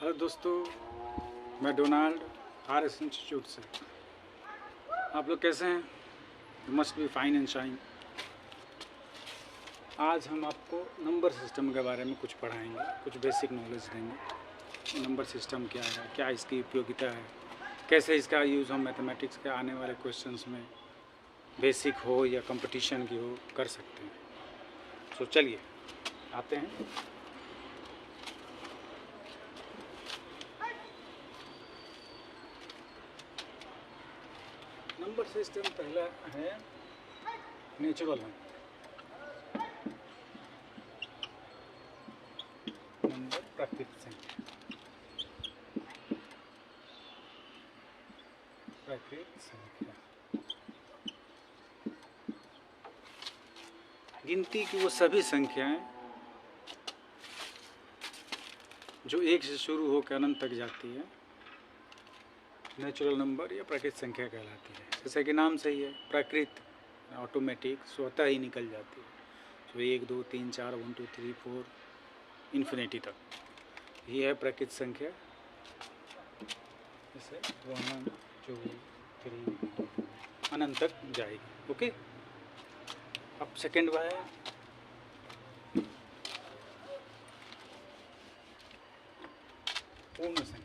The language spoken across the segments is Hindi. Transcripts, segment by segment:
हेलो दोस्तों, मैं डोनाल्ड RS इंस्टीट्यूट से। आप लोग कैसे हैं? You must be fine and shine. आज हम आपको नंबर सिस्टम के बारे में कुछ पढ़ाएंगे, कुछ बेसिक नॉलेज देंगे। नंबर सिस्टम क्या है, क्या इसकी उपयोगिता है, कैसे इसका यूज़ हम मैथमेटिक्स के आने वाले क्वेश्चंस में बेसिक हो या कंपटीशन की हो कर सकते हैं। तो चलिए आते हैं। नंबर सिस्टम पहला है नेचुरल नंबर, प्राकृतिक संख्या। प्राकृतिक संख्या गिनती की वो सभी संख्याएं जो एक से शुरू होकर अनंत तक जाती है, नेचुरल नंबर या प्राकृतिक संख्या कहलाती है। जैसे कि नाम से ही है, प्राकृत, ऑटोमेटिक, स्वतः ही निकल जाती है। तो 1 2 3 4 1 2 3 4 इन्फिनिटी तक ये है प्राकृतिक संख्या। जैसे 1 2 3 अनंत तक जाएगी। ओके, अब सेकेंड वाला है पूर्ण संख्या।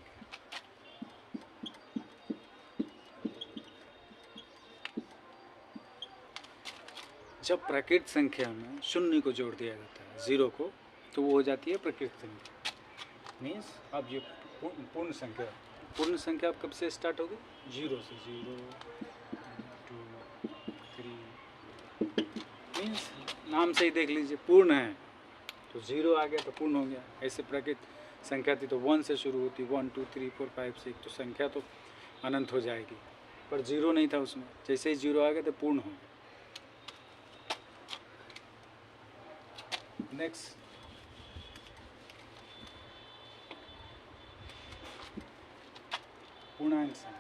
जब प्राकृतिक संख्या में शून्य को जोड़ दिया जाता है, जीरो को, तो वो हो जाती है प्राकृतिक संख्या। मीन्स अब ये पूर्ण संख्या, पूर्ण संख्या कब से स्टार्ट होगी? 0 से। 0 2 3 मीन्स नाम से ही देख लीजिए, पूर्ण है तो 0 आ गया तो पूर्ण हो गया। ऐसे प्राकृतिक संख्या थी तो 1 से शुरू होती, 1 2 3 4 5 6, तो संख्या तो अनंत हो जाएगी, पर 0 नहीं था उसमें। जैसे ही 0 आ गया तो पूर्ण हो गया। नेक्स्ट पूर्णांक संख्या।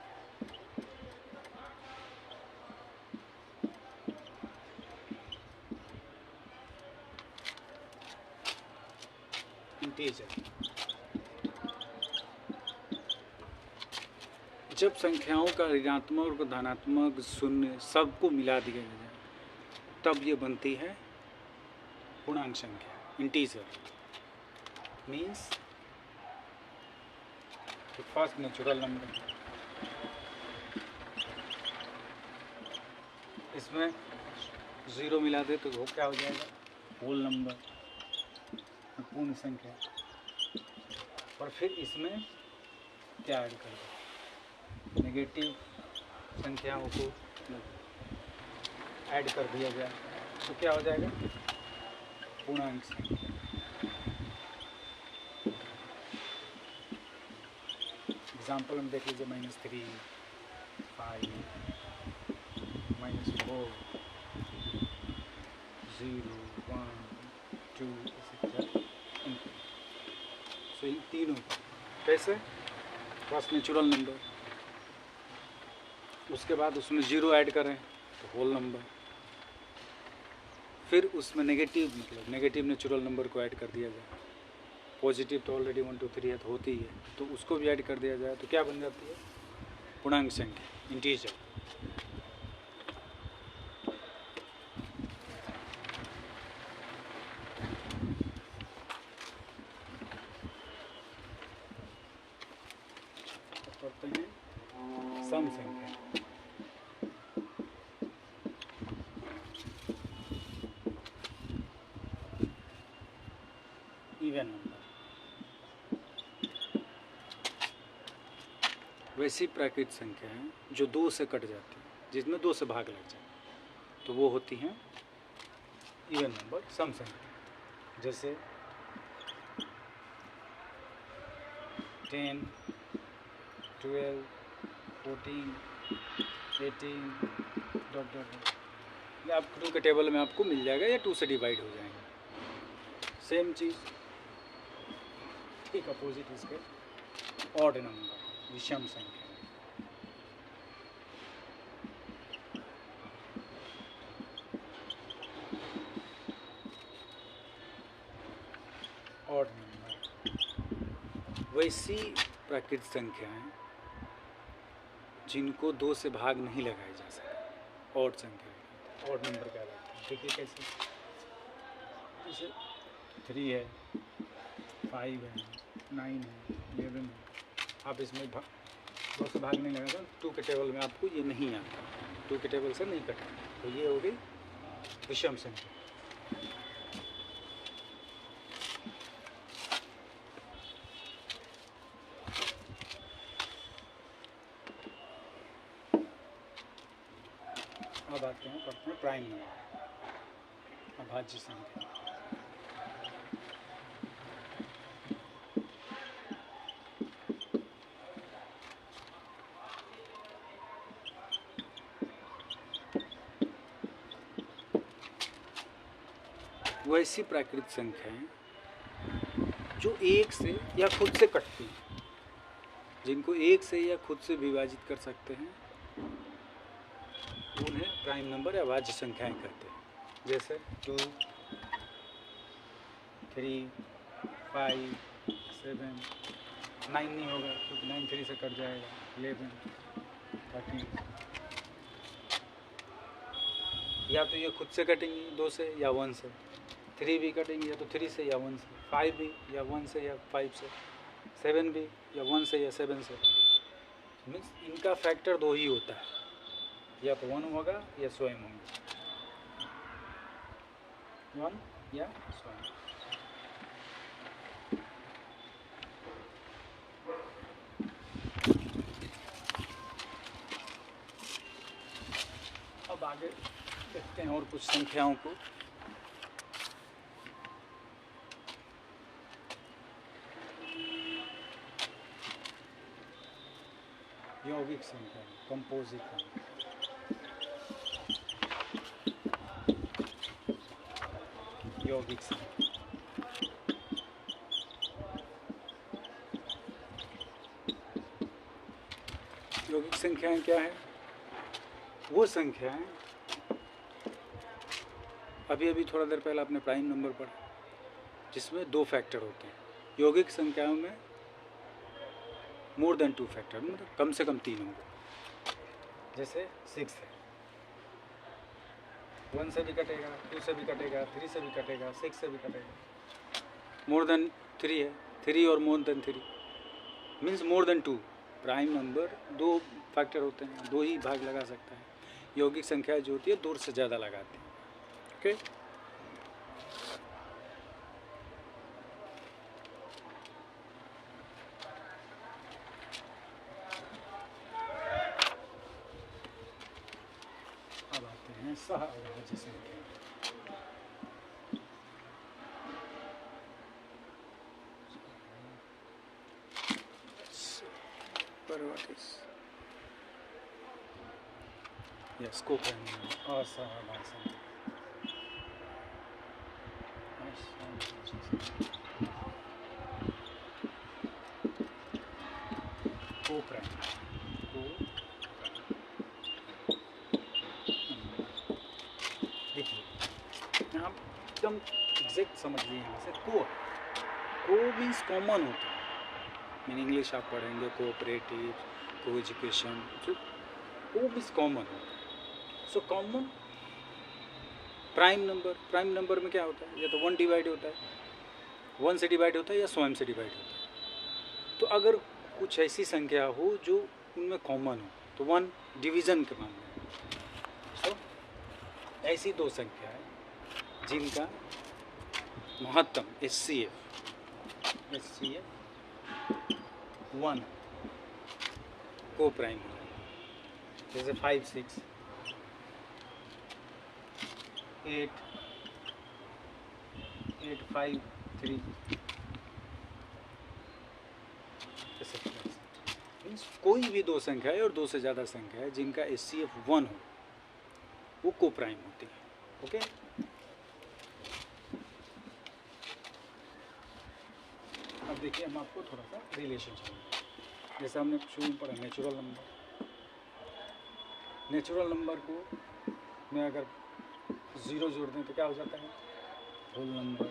इंटीजर। जब संख्याओं का ऋणात्मक और धनात्मक शून्य सबको मिला दिया जाए तब ये बनती है पूर्णांक संख्या, integer. Means first natural number, इसमें 0 मिला दे तो वो क्या हो जाएगा? होल नंबर, पूर्ण संख्या। और फिर इसमें क्या ऐड कर दो? नेगेटिव संख्याओं को ऐड कर दिया जाए तो क्या हो जाएगा? पूर्णांक संख्या। एग्जाम्पल हम देख लीजिए, -3 5 -4 0 1 2 etc. सो इन तीनों कैसे? फर्स्ट नेचुरल नंबर, उसके बाद उसमें 0 ऐड करें तो होल नंबर, फिर उसमें नेगेटिव, मतलब नेगेटिव नेचुरल नंबर को ऐड कर दिया जाए। पॉजिटिव तो ऑलरेडी 1 2 3 है तो होती है, तो उसको भी ऐड कर दिया जाए तो क्या बन जाती है? पूर्णांक संख्या, इंटीजर। करते हैं सम संख्या। इवन नंबर वैसी प्राकृतिक संख्या है जो 2 से कट जाती है, जिसमें 2 से भाग लग जाए, तो वो होती हैं इवन नंबर, सम संख्या। जैसे 10 12 14 18 डॉट डॉट। आप 2 के टेबल में आपको मिल जाएगा, या 2 से डिवाइड हो जाएंगे। सेम चीज़, ठीक अपोजिट इसके ऑड नंबर, विषम संख्या। ऑड नंबर वैसी प्राकृत संख्याएं जिनको 2 से भाग नहीं लगाया जा सका, ऑड संख्या, ऑड नंबर कहलाते हैं। देखिए कैसे, जैसे 3 है, 5 है, 9 है, 11 है। आप इसमें 2 से भाग नहीं लगाता, 2 के टेबल में आपको ये नहीं आता, 2 के टेबल से नहीं कटा, तो ये हो गई विषम संख्या। अब आते हैं पढ़ते हैं प्राइम नंबर, अभाज्य संख्या। वैसी प्राकृत संख्याएं जो 1 से या खुद से कटती हैं, जिनको 1 से या खुद से विभाजित कर सकते हैं, उन्हें प्राइम नंबर या अभाज्य संख्याएं कहते हैं। जैसे 2, 3, 5, 7, 9 नहीं होगा क्योंकि 9 3 से कट जाएगा, 11, 13, या तो ये खुद से कटेंगी 2 से या 1 से, 3 भी कटेंगे या तो 3 से या 1 से, 5 भी या 1 से या 5 से, 7 भी या 1 से या 7 से। मीन्स इनका फैक्टर 2 ही होता है, या तो 1 होगा या स्वयं होंगे, 1 या स्वयं। अब आगे देखते हैं और कुछ संख्याओं को। यौगिक संख्या, कंपोजिट नंबर। यौगिक संख्या, यौगिक संख्याएं क्या है? वो संख्याएं, अभी थोड़ा देर पहले आपने प्राइम नंबर पढ़ा, जिसमें 2 फैक्टर होते हैं। यौगिक संख्याओं में मोर देन 2 फैक्टर, मतलब कम से कम 3 होंगे। जैसे 6 है, 1 से भी कटेगा, 2 से भी कटेगा, 3 से भी कटेगा, 6 से भी कटेगा। मोर देन 3 है, 3 और more than 3 means more than 2। Prime number 2 factor होते हैं, 2 ही भाग लगा सकता है। यौगिक संख्या जो होती है 2 से ज़्यादा लगाती है। ओके, अब आते हैं सह अभाज्य संख्या। Yes, co-primary असहभाज्य संख्या। देखिए यहाँ एकदम एग्जैक्ट समझिए, यहाँ से को मीन्स कॉमन होता है। मीन इंग्लिश आप पढ़ेंगे कोऑपरेटिव, को एजुकेशन, को मीन्स कॉमन होता है। सो कॉमन प्राइम नंबर में क्या होता है? या तो 1 डिवाइड होता है, 1 से डिवाइड होता है या स्वयं से डिवाइड होता है। तो अगर कुछ ऐसी संख्या हो जो उनमें कॉमन हो तो 1 डिवीज़न के मामले में। सो ऐसी 2 संख्या है जिनका महत्तम HCF 1 को प्राइम है। जैसे 5, 6, 8, 5, 3, मीन्स कोई भी 2 संख्या है और 2 से ज़्यादा संख्या है जिनका HCF 1 हो, वो को प्राइम होती है। ओके, अब देखिए हम आपको थोड़ा सा रिलेशन समझेंगे। जैसे हमने शुरू में पढ़ा नेचुरल नंबर को में अगर 0 जोड़ दें तो क्या हो जाता है? Whole number.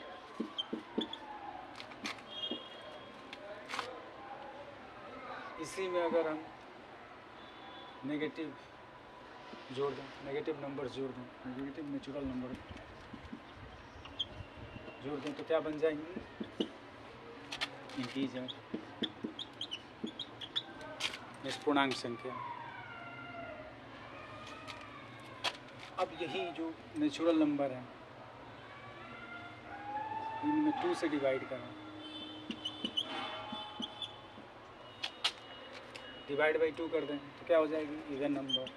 इसी में अगर हम नेगेटिव जोड़ दें, नेगेटिव नंबर जोड़ दें, नेगेटिव नेचुरल नंबर जोड़ दें तो क्या बन जाएंगे? इंटीजर, पूर्णांक संख्या। अब यही जो नेचुरल नंबर है इनमें 2 से डिवाइड करें, डिवाइड बाई 2 कर दें तो क्या हो जाएगी? Even number.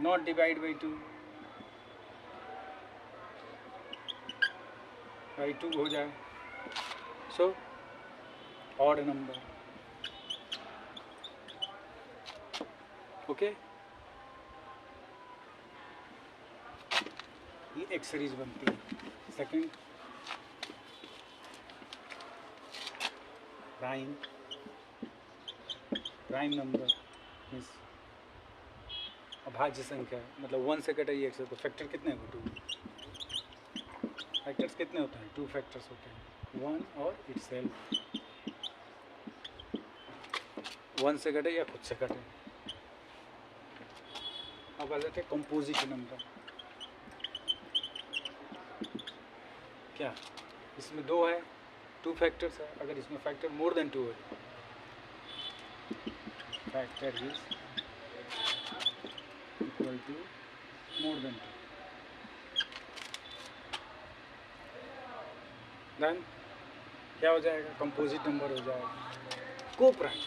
Not divide by 2 हो जाए, सो ऑड नंबर। ओके, ये एक सीरीज बनती है। सेकंड, प्राइम नंबर मीन्स अभाज्य संख्या, मतलब 1 से कटाइए 1 से, तो फैक्टर कितने हैं? 2। फैक्टर्स कितने होते हैं? 2 फैक्टर्स होते हैं, 1 और इटसेल्फ। 1 से कटे या खुद से कटे। अब आ जाते हैं कंपोजिट नंबर। क्या इसमें 2 है, 2 फैक्टर्स है, अगर इसमें फैक्टर मोर देन 2 है, factor is equal to more than 2, then क्या हो जाएगा? कंपोजिट नंबर हो जाएगा। कोप्राइम,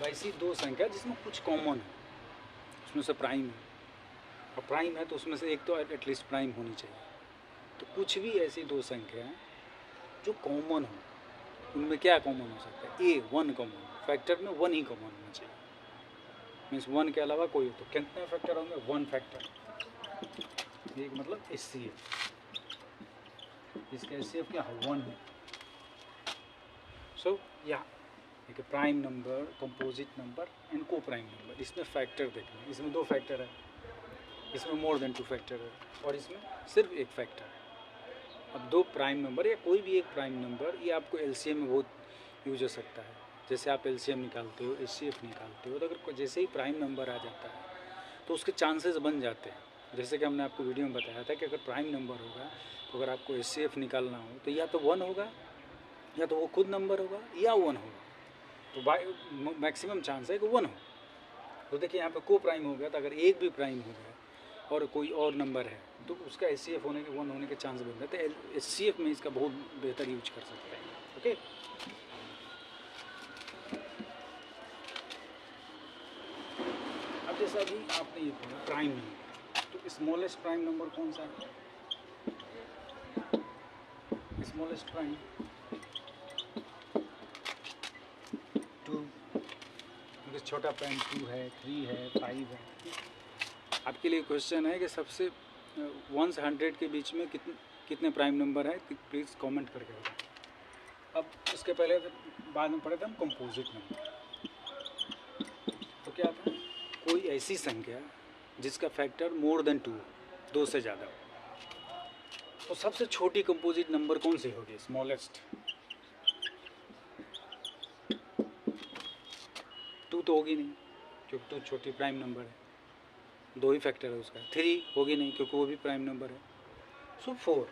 वैसी 2 संख्या जिसमें कुछ कॉमन है, उसमें से प्राइम है, और प्राइम है तो उसमें से एक तो एटलीस्ट प्राइम होनी चाहिए। तो कुछ भी ऐसी 2 संख्या हैं जो कॉमन हो, उनमें क्या कॉमन हो सकता है? 1 कॉमन, फैक्टर में 1 ही कॉमन होना चाहिए, मीन्स 1 के अलावा कोई हो। तो कितने फैक्टर होंगे? 1 फैक्टर। एक मतलब HCF, इसका HCF क्या है? 1 है। सो या एक prime number, composite number and को प्राइम नंबर, इसमें फैक्टर देखना। इसमें 2 फैक्टर है, इसमें मोर देन 2 फैक्टर है, और इसमें सिर्फ 1 फैक्टर। अब 2 प्राइम नंबर या कोई भी एक प्राइम नंबर, ये आपको LCM में बहुत यूज हो सकता है। जैसे आप LCM निकालते हो, HCF निकालते हो, तो अगर जैसे ही प्राइम नंबर आ जाता है तो उसके चांसेस बन जाते हैं। जैसे कि हमने आपको वीडियो में बताया था कि अगर प्राइम नंबर होगा तो अगर आपको HCF निकालना हो तो या तो 1 होगा, या तो वो खुद नंबर होगा, या 1 होगा। तो मैक्सिमम चांस है कि 1 हो। तो देखिए यहाँ पे को प्राइम हो गया, तो अगर एक भी प्राइम हो गया और कोई और नंबर है तो उसका HCF होने के 1 होने के चांस बन जाते हैं। HCF में इसका बहुत बेहतर यूज कर सकते हैं। ओके, अब जैसा अभी आपने ये बोला प्राइम नंबर, तो स्मॉलेस्ट प्राइम नंबर कौन सा है? स्मॉलेस्ट प्राइम 2, क्योंकि छोटा प्राइम 2 है, 3 है, 5 है। आपके लिए क्वेश्चन है कि सबसे 1 से 100 के बीच में कितने प्राइम नंबर हैं? प्लीज़ कमेंट करके बताएं। अब उसके पहले बाद में पढ़े थे हम कंपोजिट नंबर। तो क्या था? कोई ऐसी संख्या जिसका फैक्टर मोर देन 2, 2 से ज़्यादा हो। तो सबसे छोटी कंपोजिट नंबर कौन सी होगी? स्मॉलेस्ट 2 तो होगी नहीं, क्योंकि 2 छोटी प्राइम नंबर है, 2 ही फैक्टर है उसका। 3 होगी नहीं, क्योंकि वो भी प्राइम नंबर है। सो 4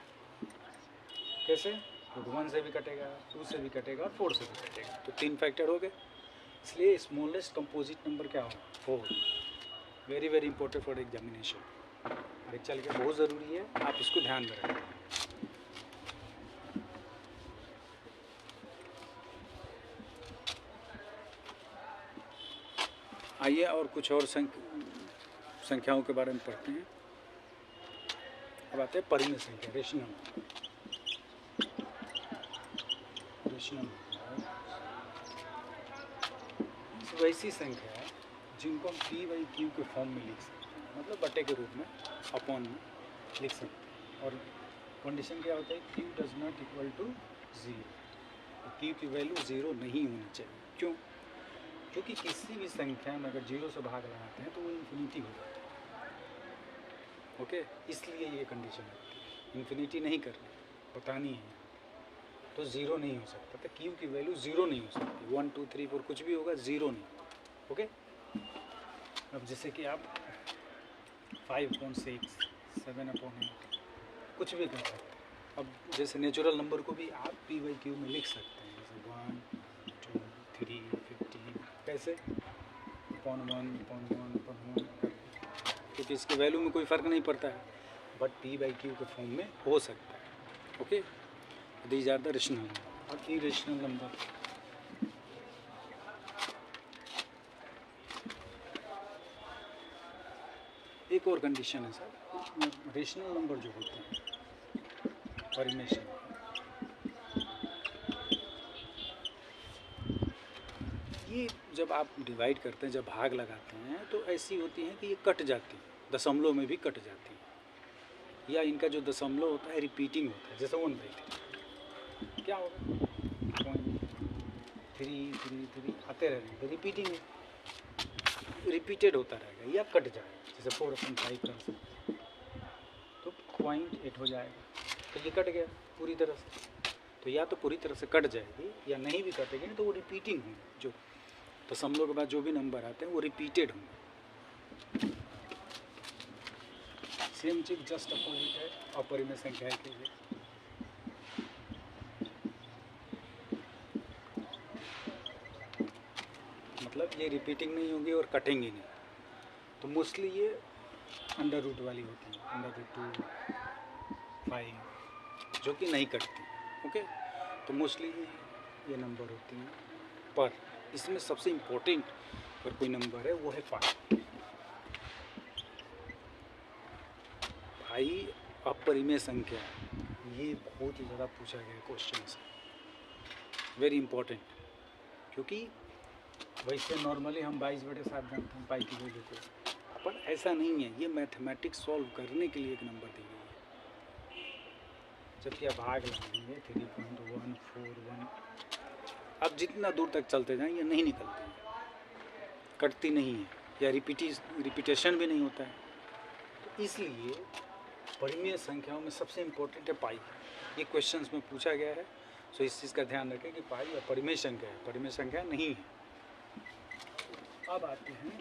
कैसे? क्योंकि 1 से भी कटेगा, 2 से भी कटेगा और 4 से भी कटेगा, तो 3 फैक्टर हो गए। इसलिए स्मॉलेस्ट कंपोजिट नंबर क्या होगा? 4। Very very important for examination, परीक्षा लिखना बहुत ज़रूरी है, आप इसको ध्यान में रखें। आइए और कुछ और संख्याओं के बारे में पढ़ते हैं। अब आते हैं परिमेय संख्या, रेशनल वैसी संख्या है जिनको हम P/Q के फॉर्म में लिख सकते हैं, मतलब बटे के रूप में, अपॉन में लिख सकते हैं। और कंडीशन क्या होता है? Q does not equal to 0, तो Q की वैल्यू 0 नहीं होनी चाहिए। क्यों? क्योंकि किसी भी संख्या में अगर 0 से भाग लगाते हैं तो वो इन्फिनिटी हो जाता है। ओके, इसलिए ये कंडीशन है, इन्फिनिटी नहीं करनी, बतानी है। तो ज़ीरो नहीं हो सकता, तो क्यू की वैल्यू ज़ीरो नहीं हो सकती, 1 2 3 4 कुछ भी होगा, ज़ीरो नहीं। ओके, अब जैसे कि आप 5/6 7/8 कुछ भी कर सकते हैं। अब जैसे नेचुरल नंबर को भी आप p/q में लिख सकते हैं, जैसे 1 2 3 15, कैसे 0.1 क्योंकि इसके वैल्यू में कोई फ़र्क नहीं पड़ता है, बट p/q के फॉर्म में हो सकता है। Okay, these are the rational number. और इरेशनल नंबर, एक और कंडीशन है सर, रेशनल नंबर जो होते हैं परिमेशन, ये जब आप डिवाइड करते हैं, जब भाग लगाते हैं, तो ऐसी होती हैं कि ये कट जाती हैं, दशमलव में भी कट जाती हैं, या इनका जो दशमलव होता है रिपीटिंग होता है, जैसे 1/3 क्या होगा 0.333 आते रहेंगे, रिपीटिंग है, रिपीटेड होता रहेगा, या कट जाएगा, जैसे 4/5 कर सकते तो 0.8 हो जाएगा, तो ये कट गया पूरी तरह से। तो या तो पूरी तरह से कट जाएगी, या नहीं भी कटेगी तो वो रिपीटिंग होंगे, जो दशमलव के बाद जो भी नंबर आते हैं वो रिपीटेड होंगे। सेम चीज जस्ट अपोजिट है अपरिमेय संख्या के लिए। मतलब ये रिपीटिंग नहीं होगी और कटेंगी नहीं, तो मोस्टली ये अंडर रूट वाली होती है, √2 5 जो कि नहीं कटती। ओके, तो मोस्टली ये नंबर होती हैं, पर इसमें सबसे इम्पोर्टेंट अगर कोई नंबर है वो है पाई। पाई अपरिमेय संख्या, ये बहुत ही ज़्यादा पूछा गया क्वेश्चन है, वेरी इम्पोर्टेंट, क्योंकि वैसे नॉर्मली हम 22/7 जानते हैं पाई की वैल्यू को, पर ऐसा नहीं है, ये मैथमेटिक्स सॉल्व करने के लिए एक नंबर दी गई है। जबकि आप भाग लगाएंगे 3.141, अब जितना दूर तक चलते जाएं ये नहीं निकलती है, कटती नहीं है, या रिपीटेशन भी नहीं होता है। तो इसलिए परिमेय संख्याओं में सबसे इम्पोर्टेंट है पाई। ये क्वेश्चंस में पूछा गया है, सो इस चीज़ का ध्यान रखें कि पाई या परिमेय संख्या है, परिमेय संख्या नहीं है। अब आते हैं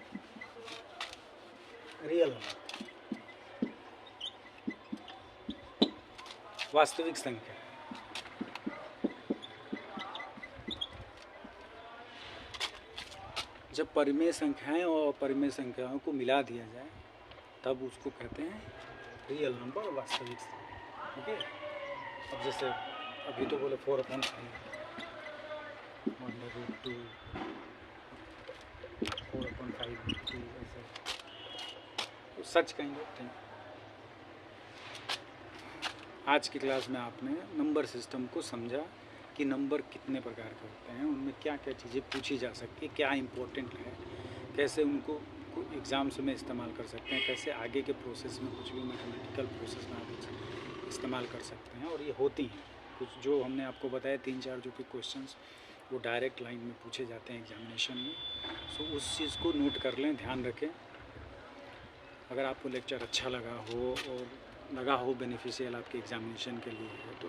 रियल नंबर, वास्तविक संख्या। जब परिमेय संख्याएं और अपरिमेय संख्याओं को मिला दिया जाए तब उसको कहते हैं रियल नंबर, वास्तविक संख्या। ओके, अब जैसे अभी तो बोले 4/5 √2 4/5 ऐसे, तो सच कहेंगे। Thank you. आज की क्लास में आपने नंबर सिस्टम को समझा कि नंबर कितने प्रकार के होते हैं, उनमें क्या क्या चीज़ें पूछी जा सकती है, क्या इम्पोर्टेंट है, कैसे उनको एग्ज़ाम्स में इस्तेमाल कर सकते हैं, कैसे आगे के प्रोसेस में कुछ भी मैथमेटिकल प्रोसेस में आप इस्तेमाल कर सकते हैं, और ये होती हैं। कुछ जो हमने आपको बताया 3-4 जो कि क्वेश्चंस वो डायरेक्ट लाइन में पूछे जाते हैं एग्जामिनेशन में, सो उस चीज़ को नोट कर लें, ध्यान रखें। अगर आपको लेक्चर अच्छा लगा हो और लगा हो बेनिफिशियल आपके एग्जामिनेशन के लिए, तो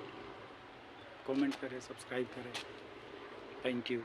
कमेंट करें, सब्सक्राइब करें। Thank you.